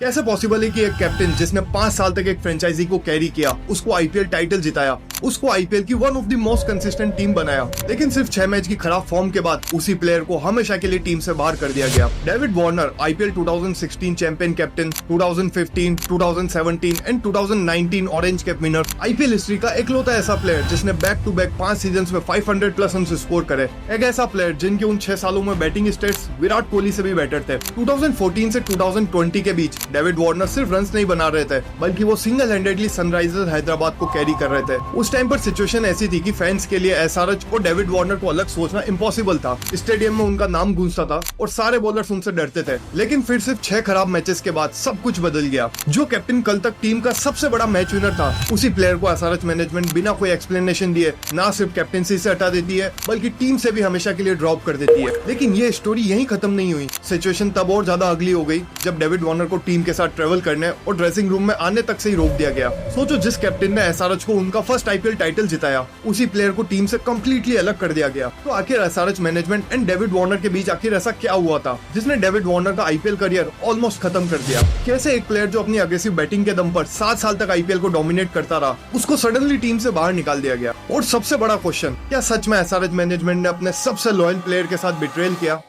कैसे पॉसिबल है कि एक कैप्टन जिसने 5 साल तक एक फ्रेंचाइजी को कैरी किया, उसको आईपीएल टाइटल जिताया, उसको आईपीएल की one of the most consistent team बनाया, लेकिन सिर्फ 6 मैच की खराब फॉर्म के बाद उसी प्लेयर को हमेशा के लिए टीम से बाहर कर दिया गया। David Warner IPL 2016 champion captain, 2015, 2017 and 2019 orange cap winner, IPL history का इकलौता ऐसा प्लेयर जिसने बैक टू बैक 5 सीजन में 500 प्लस रन स्कोर करे। एक ऐसा प्लेयर जिनके उन 6 सालों में बैटिंग स्टेट्स विराट कोहली से भी बेटर थे। 2014 से 2020 के बीच डेविड वार्नर सिर्फ रन्स नहीं बना रहे थे, बल्कि वो सिंगल हैंडेडली सनराइजर्स हैदराबाद को कैरी कर रहे थे। उस टाइम पर सिचुएशन ऐसी थी कि फैंस के लिए एसआरएच और डेविड वार्नर को अलग सोचना इम्पॉसिबल था। स्टेडियम में उनका नाम गूंजता था और सारे बॉलर्स उनसे डरते थे, लेकिन फिर सिर्फ 6 खराब मैचेस के बाद सब कुछ बदल गया। जो कैप्टन कल तक टीम का सबसे बड़ा मैच विनर था, उसी प्लेयर को एसआरएच मैनेजमेंट बिना कोई एक्सप्लेनेशन दिए ना सिर्फ कैप्टनसी से हटा देती है, बल्कि टीम से भी हमेशा के लिए ड्रॉप कर देती है। लेकिन ये स्टोरी यहीं खत्म नहीं हुई। सिचुएशन तब और ज्यादा अगली हो गई जब डेविड वार्नर को टीम के साथ ट्रेवल करने और ड्रेसिंग रूम में आने तक से ही रोक दिया गया। सोचो, जिस कैप्टन ने एसआरएच को उनका फर्स्ट आईपीएल टाइटल जिताया, उसी प्लेयर को टीम से कंप्लीटली अलग कर दिया गया। तो आखिर SRH management and David Warner के बीच आखिर ऐसा क्या हुआ था जिसने डेविड वार्नर का आईपीएल करियर ऑलमोस्ट खत्म कर दिया? कैसे एक प्लेयर जो अपनी अग्रेसिव बैटिंग के दम पर 7 साल तक आईपीएल को डोमिनेट करता रहा, उसको सडनली टीम से बाहर निकाल दिया गया? और सबसे बड़ा क्वेश्चन, क्या सच में एसआरएच मैनेजमेंट ने अपने सबसे लॉयल प्लेयर के साथ बिट्रेल किया?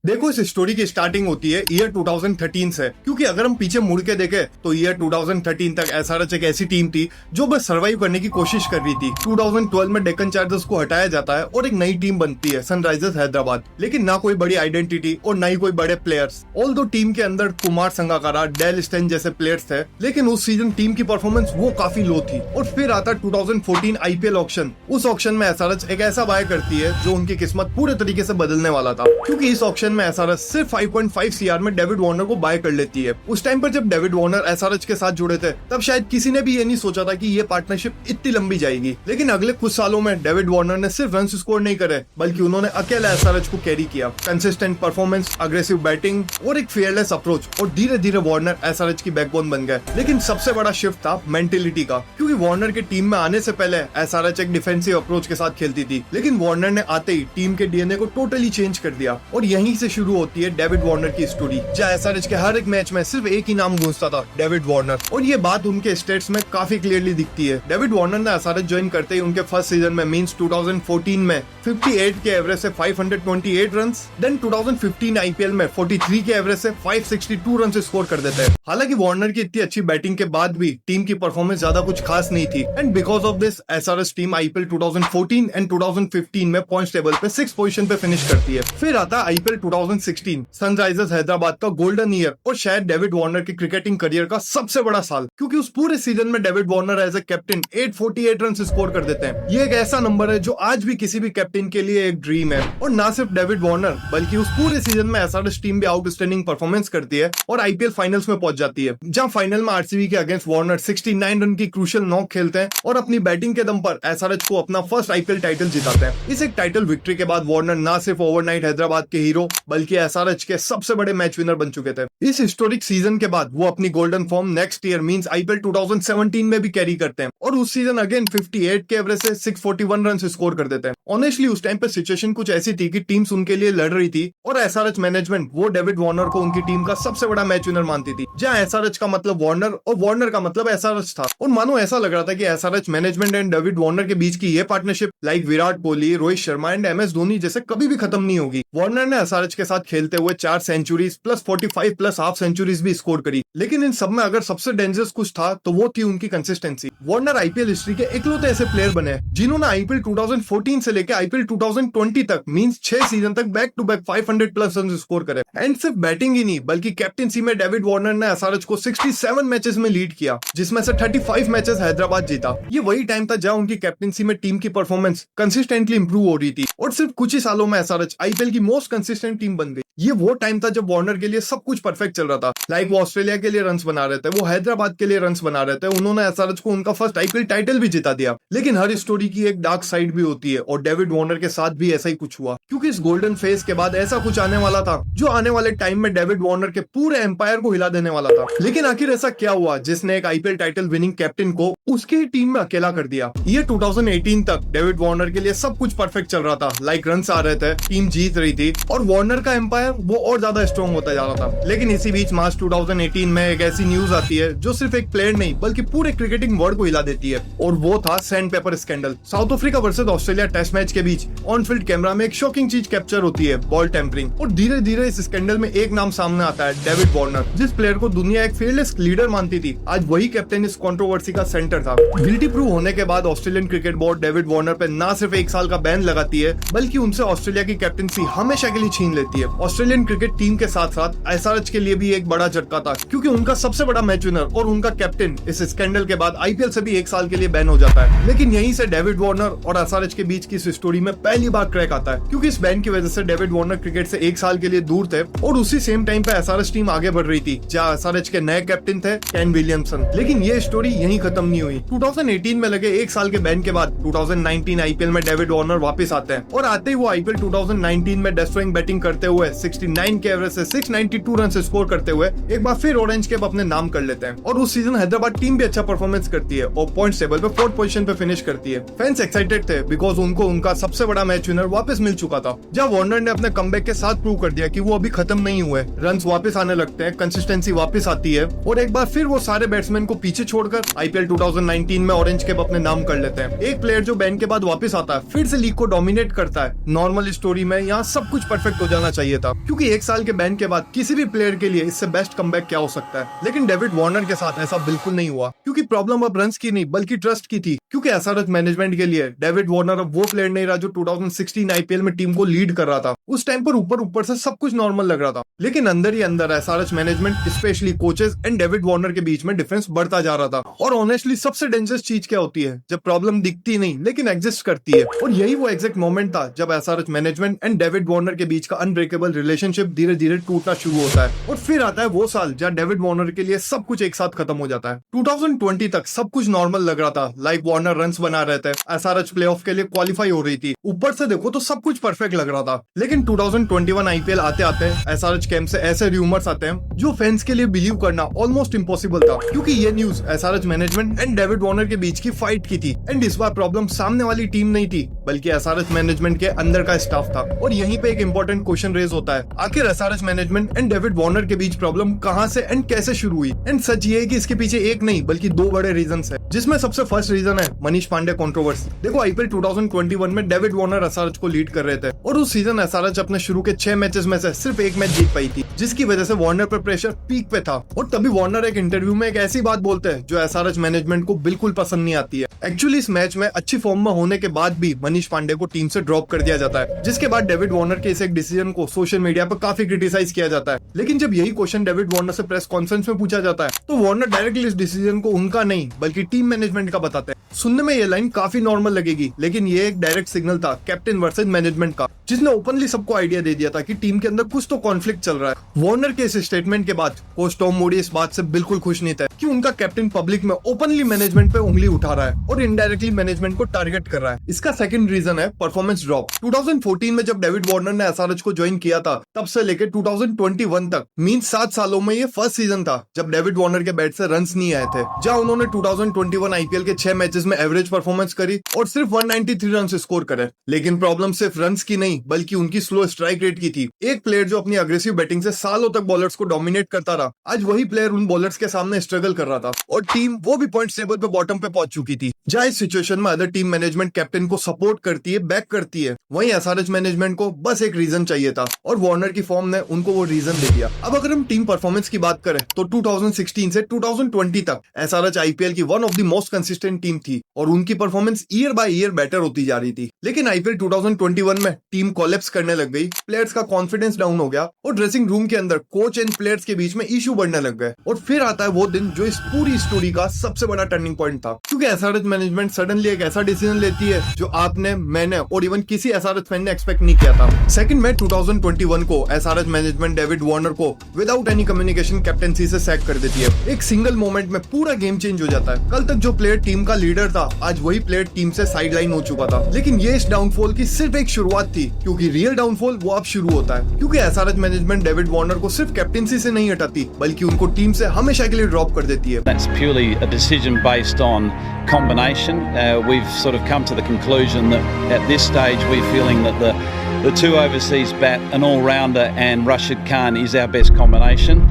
देखो, इस स्टोरी की स्टार्टिंग होती है ईयर 2013 से, क्योंकि अगर हम पीछे मुड़ के देखें तो ईयर 2013 तक एसआरएच एक ऐसी टीम थी जो बस सर्वाइव करने की कोशिश कर रही थी। 2012 में डेक्कन चार्जर्स को हटाया जाता है और एक नई टीम बनती है, सनराइजर्स हैदराबाद, लेकिन ना कोई बड़ी आइडेंटिटी और ना ही कोई बड़े प्लेयर्स। ऑल्दो टीम के अंदर कुमार संगाकारा, डेल स्टेन जैसे प्लेयर्स थे, लेकिन उस सीजन टीम की परफॉर्मेंस वो काफी लो थी। और फिर आता 2014 आईपीएल ऑक्शन। उस ऑक्शन में एसआरएच एक ऐसा बाय करती है जो उनकी किस्मत पूरे तरीके से बदलने वाला था, क्योंकि इस ऑक्शन में एसआरएच सिर्फ 5.5 सीआर में डेविड वार्नर को बाय कर लेती है। उस टाइम पर जब डेविड वार्नर एसआरएच के साथ जुड़े थे, तब शायद किसी ने भी ये नहीं सोचा था कि ये पार्टनरशिप इतनी लंबी जाएगी। लेकिन अगले कुछ सालों में डेविड वार्नर ने सिर्फ रन स्कोर नहीं करे, बल्कि उन्होंने अकेला एसआरएच को कैरी किया। कंसिस्टेंट परफॉर्मेंस, अग्रेसिव बैटिंग और एक फियरलेस अप्रोच, और धीरे धीरे वार्नर एसआरएच की बैकबोन बन गए। लेकिन सबसे बड़ा शिफ्ट था मेंटेलिटी का, क्योंकि वार्नर के टीम में आने से पहले एसआरएच एक डिफेंसिव अप्रोच के साथ खेलती थी, लेकिन वार्नर ने आते ही टीम के डीएनए को टोटली चेंज कर दिया। और यहीं से शुरू होती है डेविड वार्नर की स्टोरी, जहां एसआरएच के हर एक मैच में सिर्फ एक ही नाम गूंजता था, डेविड वार्नर। और ये बात उनके स्टेट्स में काफी क्लियरली दिखती है। डेविड वार्नर ने एसआरएच ज्वाइन करते ही उनके फर्स्ट सीजन में मींस 2014 में 58 के एवरेज से 528 रन, देन 2015 आईपीएल में 43 के एवरेज से 562 रन स्कोर कर देते हैं। हालांकि वार्नर की इतनी अच्छी बैटिंग के बाद भी टीम की परफॉर्मेंस ज्यादा कुछ खास नहीं थी, and because of this SRH team IPL 2014 and 2015 में पॉइंट्स टेबल पे 6th पोजीशन पे फिनिश करती है। फिर आता आईपीएल 2016, सनराइजर्स हैदराबाद का गोल्डन ईयर और शायद डेविड वार्नर के क्रिकेटिंग करियर का सबसे बड़ा साल, क्योंकि उस पूरे सीजन में David Warner as a captain 848 run score कर देते हैं। ये एक ऐसा नंबर है जो आज भी किसी भी कैप्टन के लिए एक ड्रीम है। और ना सिर्फ डेविड वार्नर, बल्कि उस पूरे सीजन में एसआरएच टीम भी आउटस्टैंडिंग परफॉर्मेंस करती है और आईपीएल फाइनल्स में पहुंच जाती है, जहां फाइनल में आरसीबी के अगेंस्ट वार्नर 69 रन की क्रूशियल नॉक खेलते हैं और अपनी बैटिंग के दम पर एसआरएच को अपना फर्स्ट आईपीएल टाइटल जिताते हैं। इस एक टाइटल विक्ट्री के बाद वार्नर ना सिर्फ ओवरनाइट हैदराबाद के हीरो, बल्कि एसआरएच के सबसे बड़े मैच विनर बन चुके थे। इस हिस्टोरिक सीजन के बाद वो अपनी golden form next year means IPL 2017 में भी कैरी करते हैं और उस सीजन अगेन 58 के एवरेज से 641 रन स्कोर कर देते हैं। ऑनेस्टली उस टाइम पे सिचुएशन कुछ ऐसी थी कि टीम्स उनके लिए लड़ रही थी और एसआरएच मैनेजमेंट वो डेविड वार्नर को उनकी टीम का सबसे बड़ा मैच विनर मानती थी, जहां एसआरएच का मतलब वार्नर और वार्नर का मतलब एसआरएच था। और मानो ऐसा लग रहा था कि SRH management and David Warner के बीच की ये partnership like Virat Kohli, Rohit Sharma and MS Dhoni जैसे कभी भी खत्म नहीं होगी। वार्नर ने एसआरएच के साथ खेलते हुए 4 centuries plus 45 plus half centuries भी स्कोर करी, लेकिन इन सब में अगर सबसे डेंजरस कुछ था तो वो थी उनकी कंसिस्टेंसी। वार्नर आईपीएल हिस्ट्री के इकलौते ऐसे प्लेयर बने जिन्होंने आईपीएल 2014 से लेकर आईपीएल 2020 तक मींस 6 सीजन तक back to back 500 plus run score करे। एंड सिर्फ बैटिंग ही नहीं, बल्कि कैप्टेंसी में डेविड वार्नर ने एसआरएच को 67 मैचेस में लीड किया, जिसमें से 35 मैचेस हैदराबाद जीता। ये वही टाइम था जहां उनकी कैप्टेंसी में टीम की परफॉर्मेंस कंसिस्टेंटली इंप्रूव हो रही थी और सिर्फ कुछ ही सालों में एसआरएच आईपीएल की मोस्ट कंसिस्टेंट टीम बन गई। ये वो टाइम था जब वार्नर के लिए सब कुछ परफेक्ट चल रहा था। लाइक वो ऑस्ट्रेलिया के लिए रन्स बना रहे थे, वो हैदराबाद के लिए रन्स बना रहे थे, उन्होंने एसआरएच को उनका फर्स्ट आईपीएल टाइटल भी जिता दिया। लेकिन हर स्टोरी की एक डार्क साइड भी होती है और डेविड वार्नर के साथ भी ऐसा ही कुछ हुआ, क्योंकि इस गोल्डन फेज के बाद ऐसा कुछ आने वाला था जो आने वाले टाइम में डेविड वार्नर के पूरे एम्पायर को हिला देने वाला था। लेकिन आखिर ऐसा क्या हुआ जिसने एक आईपीएल टाइटल विनिंग कैप्टन को उसकी ही टीम में अकेला कर दिया? ये 2018 तक डेविड वार्नर के लिए सब कुछ परफेक्ट चल रहा था, लाइक रन्स आ रहे थे, टीम जीत रही थी और वार्नर का एम्पायर वो और ज्यादा स्ट्रॉन्ग होता जा रहा था। लेकिन इसी बीच मार्च 2018 में एक ऐसी न्यूज आती है जो सिर्फ एक प्लेयर नहीं बल्कि पूरे क्रिकेटिंग वर्ल्ड को हिला देती है, और वो था sandpaper scandal. South Africa versus Australia test match के बीच ऑन फील्ड कैमरा में एक शॉकिंग चीज कैप्चर होती है, बॉल टेम्परिंग, और धीरे धीरे इस स्कैंडल में एक नाम सामने आता है, डेविड वार्नर। जिस प्लेयर को दुनिया एक फेयरलेस लीडर मानती थी, आज वही कैप्टन इस कंट्रोवर्सी का सेंटर था। गिल्टी प्रूव होने के बाद Australian cricket board David Warner पे ना सिर्फ 1 साल का बैन लगाती है बल्कि उनसे ऑस्ट्रेलिया की कैप्टनसी हमेशा के लिए छीन लेती है। ऑस्ट्रेलियन क्रिकेट टीम के साथ साथ एसआरएच के लिए भी एक बड़ा झटका था, क्योंकि उनका सबसे बड़ा मैच विनर और उनका कैप्टन इस स्कैंडल के बाद आईपीएल से भी 1 साल के लिए बैन हो जाता है। लेकिन यहीं से डेविड वार्नर और एसआरएच के बीच की इस स्टोरी में पहली बार क्रैक आता है, क्योंकि इस बैन की वजह से डेविड वार्नर क्रिकेट से 1 साल के लिए दूर थे और उसी सेम टाइम पे एसआरएच टीम आगे बढ़ रही थी, जहां एसआरएच के नए कैप्टन थे केन विलियमसन। लेकिन ये स्टोरी यहीं खत्म नहीं हुई। 2018 में लगे 1 साल के बैन के बाद 2019 आईपीएल में डेविड वार्नर वापस आते हैं और आते ही वो आईपीएल 2019 में डेस्ट्रॉइंग बैटिंग करते हुए 69 के एवरेज से 692 रन स्कोर करते हुए एक बार फिर ऑरेंज कैप अपने नाम कर लेते हैं। और उस सीजन हैदराबाद टीम भी अच्छा परफॉर्मेंस करती है और पॉइंट टेबल पे 4th पोजीशन पे फिनिश करती है। फैंस एक्साइटेड थे बिकॉज उनको उनका सबसे बड़ा मैच विनर वापस मिल चुका था, जहां वार्नर ने अपने कमबैक के साथ प्रूव कर दिया कि वो अभी खत्म नहीं हुए। रन्स वापस आने लगते हैं, कंसिस्टेंसी वापस आती है और एक बार फिर वो सारे बैट्समैन को पीछे छोड़कर आईपीएल 2019 में ऑरेंज कैप अपने नाम कर लेते हैं। एक प्लेयर जो बैन के बाद वापस आता है फिर से लीग को डोमिनेट करता है। नॉर्मल स्टोरी में यहाँ सब कुछ परफेक्ट हो जाना चाहिए था, क्योंकि 1 साल के बैन के बाद किसी भी प्लेयर के लिए इससे बेस्ट कमबैक क्या हो सकता है। लेकिन डेविड वार्नर के साथ ऐसा बिल्कुल नहीं हुआ, क्योंकि प्रॉब्लम अब रन्स की नहीं बल्कि ट्रस्ट की थी। क्योंकि एसआरएच मैनेजमेंट के लिए डेविड वार्नर अब वो प्लेयर नहीं रहा जो 2016 आईपीएल में टीम को लीड कर रहा था। उस टाइम पर ऊपर से सब कुछ नॉर्मल लग रहा था, लेकिन अंदर ही अंदर SRH management specially coaches and David Warner के बीच में डिफरेंस बढ़ता जा रहा था। और ऑनेस्टली सबसे डेंजरस चीज क्या होती है? जब प्रॉब्लम दिखती नहीं लेकिन एग्जिस्ट करती है। और यही वो एग्जैक्ट मोमेंट था जब SRH management and David Warner के बीच का अनब्रेकेबल रिलेशनशिप धीरे धीरे टूटना शुरू होता है। और फिर आता है वो साल जहाँ डेविड वार्नर के लिए सब कुछ एक साथ खत्म हो जाता है। 2020 तक सब कुछ नॉर्मल लग रहा था, लाइक वार्नर रन्स बना रहे थे, एसआरएच प्लेऑफ के लिए क्वालिफाई हो रही थी, ऊपर से देखो तो सब कुछ परफेक्ट लग रहा था। लेकिन 2021 आईपीएल आते आते एसआरएच कैंप से ऐसे रूमर्स आते हैं जो फैंस के लिए बिलीव करना ऑलमोस्ट इम्पॉसिबल था, क्योंकि ये news SRH management and David Warner के बीच की फाइट की थी। एंड इस बार प्रॉब्लम सामने वाली टीम नहीं थी बल्कि एसआरएच मैनेजमेंट के अंदर का स्टाफ था। और यहीं पे एक इंपॉर्टेंट क्वेश्चन रेज होता है, आखिर SRH management and David Warner के बीच प्रॉब्लम कहां से एंड कैसे शुरू हुई? एंड सच ये है कि इसके पीछे एक नहीं बल्कि 2 बड़े रीजन है, जिसमें सबसे फर्स्ट रीजन है मनीष पांडे कंट्रोवर्सी। देखो आईपीएल 2021 में डेविड वार्नर एसआरएच को लीड कर रहे थे और उस सीजन एसआरएच अपने शुरू के 6 मैचेस में से सिर्फ 1 मैच जीत पाई थी, जिसकी वजह से वार्नर पर प्रेशर पीक पे था। और तभी वार्नर एक इंटरव्यू में एक ऐसी बात बोलते हैं जो एसआरएच मैनेजमेंट को बिल्कुल पसंद नहीं आती है। एक्चुअली इस मैच में अच्छी फॉर्म में होने के बाद भी मनीष पांडे को टीम से ड्रॉप कर दिया जाता है, जिसके बाद डेविड वार्नर के इस एक डिसीजन को सोशल मीडिया पर काफी क्रिटिसाइज किया जाता है। लेकिन जब यही क्वेश्चन डेविड वार्नर से प्रेस कॉन्फ्रेंस में पूछा जाता है तो वार्नर डायरेक्टली इस डिसीजन को उनका नहीं बल्कि टीम मैनेजमेंट का बताते हैं। सुनने में ये लाइन काफी नॉर्मल लगेगी, लेकिन ये एक डायरेक्ट सिग्नल था कैप्टन वर्सेस मैनेजमेंट का, जिसने ओपनली सबको आइडिया दे दिया था कि टीम के अंदर कुछ तो कॉन्फ्लिक्ट चल रहा है। वार्नर के इस स्टेटमेंट के बाद कोच टॉम मूडी इस बात से बिल्कुल खुश नहीं था कि उनका कैप्टन पब्लिक में ओपनली मैनेजमेंट पे उंगली उठा रहा है और इनडायरेक्टली मैनेजमेंट को टारगेट कर रहा है। इसका सेकंड रीजन है परफॉर्मेंस ड्रॉप। 2014 में जब डेविड वार्नर ने एसआरएच को ज्वाइन किया था, तब से लेकर 2021 तक मीन 7 सालों में ये फर्स्ट सीजन था जब डेविड वार्नर के बैट से रन्स नहीं आए थे, जहां उन्होंने 2021 आईपीएल के 6 मैचेस में एवरेज परफॉर्मेंस करी और सिर्फ 193 रन स्कोर करे। लेकिन प्रॉब्लम सिर्फ रन्स की नहीं बल्कि उनकी स्लो स्ट्राइक रेट की थी। एक प्लेयर जो अपनी अग्रेसिव बैटिंग से सालों तक बॉलर्स को डोमिनेट करता रहा, आज वही प्लेयर उन बॉलर्स के सामने स्ट्रगल कर रहा था और टीम वो भी पॉइंट टेबल पे बॉटम पे पहुंच चुकी थी। जहां इस सिचुएशन में अदर टीम मैनेजमेंट कैप्टन को सपोर्ट करती है, बैक करती है, वहीं एसआरएच मैनेजमेंट को बस एक रीजन चाहिए था और वार्नर की फॉर्म ने उनको वो रीजन दे दिया। अब अगर हम टीम परफॉर्मेंस की बात करें तो 2016 से 2020 तक एसआरएच आईपीएल की one of the most consistent team थी, थी और उनकी performance year by year better होती जा रही थी। लेकिन आईपीएल 2021 में टीम कोलैप्स करने लग गई, प्लेयर्स का कॉन्फिडेंस डाउन हो गया और ड्रेसिंग रूम के अंदर कोच एंड प्लेयर्स के बीच में इशू बढ़ने लग गए। और फिर आता है वो दिन जो इस पूरी स्टोरी का सबसे बड़ा टर्निंग पॉइंट था, क्योंकि एसआरएच मैनेजमेंट सडनली एक ऐसा डिसीजन लेती है जो आपने, मैंने और इवन किसी एसआरएच फैन ने एक्सपेक्ट नहीं किया था। 2 मई 2021 को एसआरएच मैनेजमेंट डेविड वार्नर को विदाउट एनी कम्युनिकेशन कैप्टेंसी से सैक कर देती है। एक सिंगल मोमेंट में पूरा गेम चेंज हो जाता है। कल तक जो प्लेयर टीम का लीडर था, आज वही प्लेयर टीम से साइडलाइन हो चुका था। लेकिन ये इस डाउनफॉल की सिर्फ एक शुरुआत थी, क्योंकि रियल डाउनफॉल वो अब शुरू होता है, क्योंकि एसआरएच मैनेजमेंट डेविड वार्नर को सिर्फ कैप्टेंसी से नहीं हटाती, बल्कि उनको टीम से हमेशा के लिए ड्रॉप कर देती है। That's purely a decision based on combination. We've sort of come to the conclusion that at this stage we're feeling that the two overseas bat, an all-rounder and Rashid Khan is our best combination.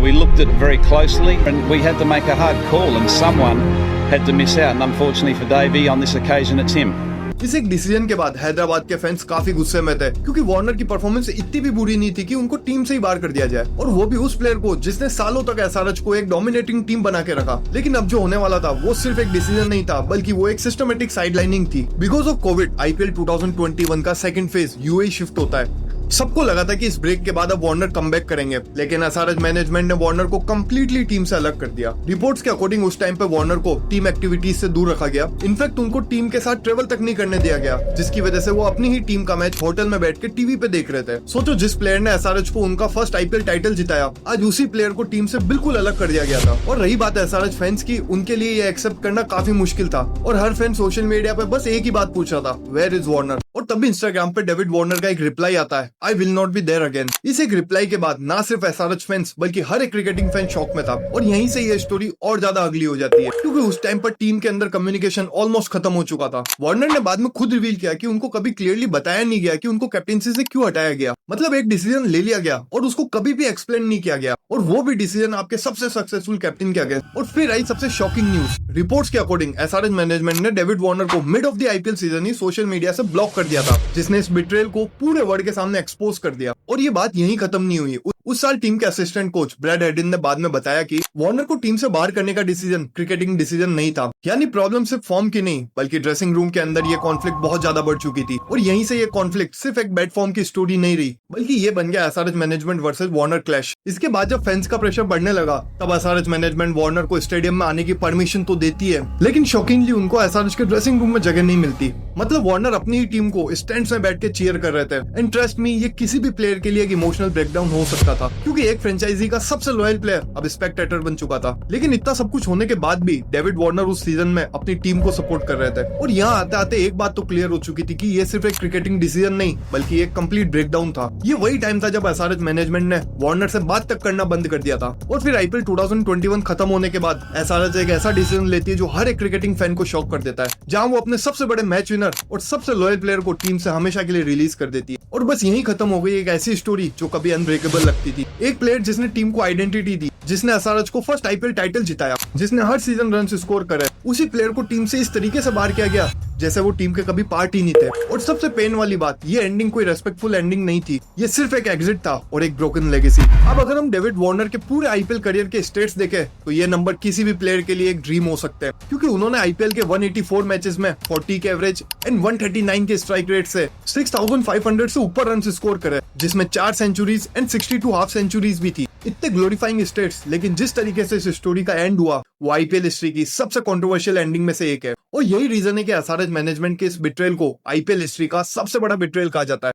We looked at it very closely and we had to make a hard call and someone had to miss out, and unfortunately for Davey on this occasion it's him. इस एक decision के बाद हैदराबाद के fans काफी गुस्से में थे, क्योंकि वार्नर की परफॉर्मेंस इतनी भी बुरी नहीं थी कि उनको टीम से ही बाहर कर दिया जाए, और वो भी उस प्लेयर को जिसने सालों तक एसआरएच को एक डोमिनेटिंग टीम बना के रखा। लेकिन अब जो होने वाला था वो सिर्फ एक डिसीजन नहीं था, बल्कि वो एक सिस्टमेटिक साइडलाइनिंग थी। बिकॉज ऑफ कोविड आईपीएल 2021 का सेकंड फेज यूएई शिफ्ट होता है। सबको लगा था कि इस ब्रेक के बाद अब वार्नर कमबैक करेंगे, लेकिन एसआरएच मैनेजमेंट ने वार्नर को कंप्लीटली टीम से अलग कर दिया। रिपोर्ट्स के अकॉर्डिंग उस टाइम पे वार्नर को टीम एक्टिविटीज से दूर रखा गया। इनफैक्ट उनको टीम के साथ ट्रेवल तक नहीं करने दिया गया, जिसकी वजह से वो अपनी ही टीम का मैच होटल में बैठ के टीवी पे देख रहे थे। सोचो, जिस प्लेयर ने एसआरएच को उनका फर्स्ट आईपीएल टाइटल जिताया, आज उसी प्लेयर को टीम से बिल्कुल अलग कर दिया गया था। और रही बात एसआरएच फैंस की, उनके लिए ये एक्सेप्ट करना काफी मुश्किल था, और हर फैन सोशल मीडिया पे बस एक ही बात पूछ रहा था, वेयर इज वार्नर। और तभी इंस्टाग्राम पे डेविड वार्नर का एक रिप्लाई आता है, I will not be there again. इस एक रिप्लाई के बाद ना सिर्फ एसआरएच फैंस बल्कि हर एक क्रिकेटिंग फैन शॉक में था, और यहीं से ये स्टोरी और ज्यादा अगली हो जाती है, क्योंकि उस टाइम पर टीम के अंदर कम्युनिकेशन ऑलमोस्ट खत्म हो चुका था। वार्नर ने बाद में खुद रिवील किया कि उनको कभी क्लियरली बताया नहीं गया कि उनको कैप्टेंसी से क्यों हटाया गया। मतलब एक डिसीजन ले लिया गया और उसको कभी भी एक्सप्लेन नहीं किया गया, और वो भी डिसीजन आपके सबसे सक्सेसफुल कैप्टन के अगेंस्ट। और फिर आई सबसे शॉकिंग न्यूज। रिपोर्ट्स के अकॉर्डिंग एसआरएच मैनेजमेंट ने डेविड वार्नर को mid of the IPL season he social media से ब्लॉक कर दिया था, जिसने इस बिट्रेयल को पूरे वर्ल्ड के सामने एक्सपोज कर दिया। और ये बात यहीं खत्म नहीं हुई। उस साल टीम के असिस्टेंट कोच ब्रैड हेडिन ने बाद में बताया कि वार्नर को टीम से बाहर करने का डिसीजन क्रिकेटिंग डिसीजन नहीं था। यानी प्रॉब्लम सिर्फ फॉर्म की नहीं, बल्कि ड्रेसिंग रूम के अंदर ये कॉन्फ्लिक्ट बहुत ज्यादा बढ़ चुकी थी। और यहीं से ये कॉन्फ्लिक्ट सिर्फ एक बैड फॉर्म की स्टोरी नहीं रही, बल्कि ये बन गया SRH management versus Warner clash. इसके बाद जब फैंस का प्रेशर बढ़ने लगा, तब एसआरएच मैनेजमेंट वार्नर को स्टेडियम में आने की परमिशन तो देती है, लेकिन शॉकिंगली उनको एसआरएच के ड्रेसिंग रूम में जगह नहीं मिलती। मतलब वार्नर अपनी ही टीम को स्टैंड्स में बैठ के चीयर कर रहे थे। एंड ट्रस्ट मी, ये किसी भी प्लेयर के लिए एक इमोशनल ब्रेकडाउन हो सकता था, क्योंकि एक फ्रेंचाइजी का सबसे लॉयल प्लेयर अब स्पेक्टेटर बन चुका था। लेकिन इतना सब कुछ होने के बाद भी डेविड वार्नर उस सीजन में अपनी टीम को सपोर्ट कर रहे थे। और यहाँ आते आते एक बात तो क्लियर हो चुकी थी कि ये सिर्फ एक क्रिकेटिंग डिसीजन नहीं, बल्कि एक कंप्लीट ब्रेकडाउन था। ये वही टाइम था जब एसआरएच मैनेजमेंट ने वार्नर से बात तक करना बंद कर दिया था। और फिर आईपीएल 2021 खत्म होने के बाद एसआरएच एक ऐसा डिसीजन लेती है जो हर एक क्रिकेटिंग फैन को शॉक कर देता है, जहां वो अपने सबसे बड़े मैच विनर और सबसे लॉयल प्लेयर को टीम से हमेशा के लिए रिलीज कर देती है। और बस यहीं खत्म हो गई एक ऐसी स्टोरी जो कभी अनब्रेकेबल लगती थी। एक प्लेयर जिसने टीम को आइडेंटिटी दी, जिसने एसआरएच को फर्स्ट आईपीएल टाइटल जिताया, जिसने हर सीजन रन स्कोर करे, उसी प्लेयर को टीम से इस तरीके से बाहर किया गया जैसे वो टीम के कभी पार्ट ही नहीं थे। और सबसे पेन वाली बात, ये एंडिंग कोई रेस्पेक्टफुल एंडिंग नहीं थी, ये सिर्फ एक एग्जिट था और एक ब्रोकन लेगेसी। अब अगर हम डेविड वार्नर के पूरे आईपीएल करियर के स्टेट्स देखें, तो ये नंबर किसी भी प्लेयर के लिए एक ड्रीम हो सकते हैं, क्योंकि उन्होंने आईपीएल के 184 मैचेस में 40 के एवरेज एंड 139 के स्ट्राइक रेट से 6500 से ऊपर रन स्कोर करे, जिसमें 4 सेंचुरीज एंड 62 हाफ सेंचुरीज भी थी। इतने ग्लोरीफाइंग स्टेट्स, लेकिन जिस तरीके से इस स्टोरी का एंड हुआ, वो आईपीएल हिस्ट्री की सबसे कंट्रोवर्शियल एंडिंग में से एक है। और यही रीजन है कि एसआरएच मैनेजमेंट के इस बिट्रेयल को आईपीएल हिस्ट्री का सबसे बड़ा बिट्रेयल कहा जाता है।